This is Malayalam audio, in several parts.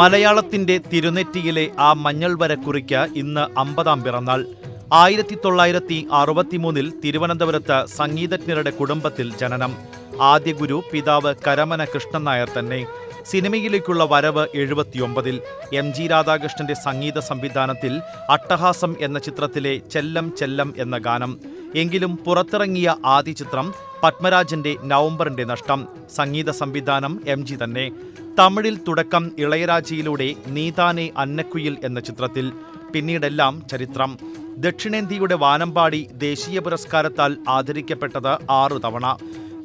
മലയാളത്തിന്റെ തിരുനെറ്റിയിലെ ആ മഞ്ഞൾ വരക്കുറിക്ക് ഇന്ന് 50-ാം പിറന്നാൾ. 1963 തിരുവനന്തപുരത്ത് സംഗീതജ്ഞരുടെ കുടുംബത്തിൽ ജനനം. ആദ്യ ഗുരു പിതാവ് കരമന കൃഷ്ണൻ നായർ തന്നെ. സിനിമയിലേക്കുള്ള വരവ് 79-ൽ. MG രാധാകൃഷ്ണന്റെ സംഗീത സംവിധാനത്തിൽ അട്ടഹാസം എന്ന ചിത്രത്തിലെ ചെല്ലം ചെല്ലം എന്ന ഗാനം. എങ്കിലും പുറത്തിറങ്ങിയ ആദ്യ ചിത്രം പത്മരാജന്റെ നവംബറിന്റെ നഷ്ടം. സംഗീത സംവിധാനം MG തന്നെ. തമിഴിൽ തുടക്കം ഇളയരാജയിലൂടെ നീതാനെ അന്നക്കുയിൽ എന്ന ചിത്രത്തിൽ. പിന്നീടെല്ലാം ചരിത്രം. ദക്ഷിണേന്ത്യയുടെ വാനമ്പാടി ദേശീയ പുരസ്കാരത്താൽ ആദരിക്കപ്പെട്ടത് 6 തവണ.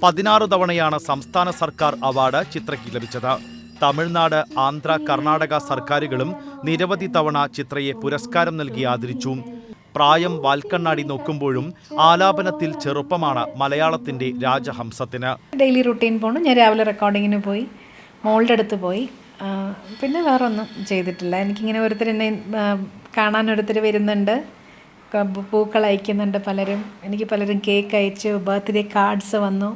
16 തവണയാണ് സംസ്ഥാന സർക്കാർ അവാർഡ് ചിത്രയ്ക്ക് ലഭിച്ചത്. തമിഴ്നാട്, ആന്ധ്ര, കർണാടക സർക്കാരുകളും നിരവധി തവണ ചിത്രയെ പുരസ്കാരം നൽകി ആദരിച്ചു. പ്രായം വാൽക്കണ്ണാടി നോക്കുമ്പോഴും ആലാപനത്തിൽ ചെറുപ്പമാണ് മലയാളത്തിന്റെ രാജഹംസത്തിന്. ഡെയിലി റുട്ടീൻ പോകണം. ഞാൻ രാവിലെ റെക്കോർഡിങ്ങിന് പോയി, മോളുടെ അടുത്ത് പോയി, പിന്നെ വേറൊന്നും ചെയ്തിട്ടില്ല. എനിക്കിങ്ങനെ എന്നെ കാണാനൊരുത്തർ വരുന്നുണ്ട്, പൂക്കൾ അയക്കുന്നുണ്ട് പലരും. എനിക്ക് പലരും കേക്ക് അയച്ചു, ബർത്ത്ഡേ കാർഡ്സ് വന്നു.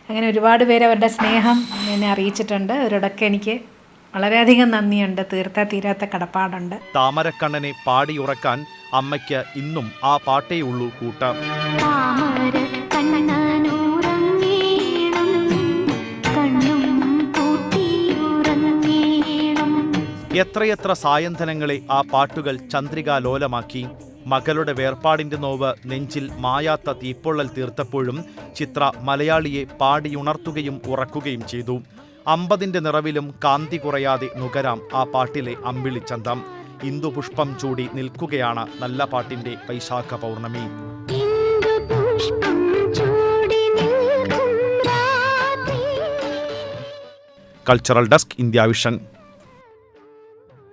അങ്ങനെ ഒരുപാട് പേര് അവരുടെ സ്നേഹം എന്നെ അറിയിച്ചിട്ടുണ്ട്. അവരോടൊക്കെ എനിക്ക് വളരെയധികം നന്ദിയുണ്ട്. തീർത്താ തീരാത്ത കടപ്പാടുണ്ട്. താമരക്കണ്ണനെ പാടിയുറക്കാൻ അമ്മയ്ക്ക് ഇന്നും ആ പാട്ടേയുള്ളൂ കൂട്ടം. എത്രയെത്ര സായന്തനങ്ങളെ ആ പാട്ടുകൾ ചന്ദ്രികാലോലമാക്കി. മകളുടെ വേർപാടിന്റെ നോവ് നെഞ്ചിൽ മായാത്ത തീപ്പൊള്ളൽ തീർത്തപ്പോഴും ചിത്ര മലയാളിയെ പാടിയുണർത്തുകയും ഉറക്കുകയും ചെയ്തു. 50ന്റെ നിറവിലും കാന്തി കുറയാതെ നുകരാം ആ പാട്ടിലെ അമ്പിളിച്ചന്തം. ഇന്ദുപുഷ്പം ചൂടി നിൽക്കുകയാണ് നല്ല പാട്ടിന്റെ വൈശാഖ പൗർണമി. Cultural desk, India vision.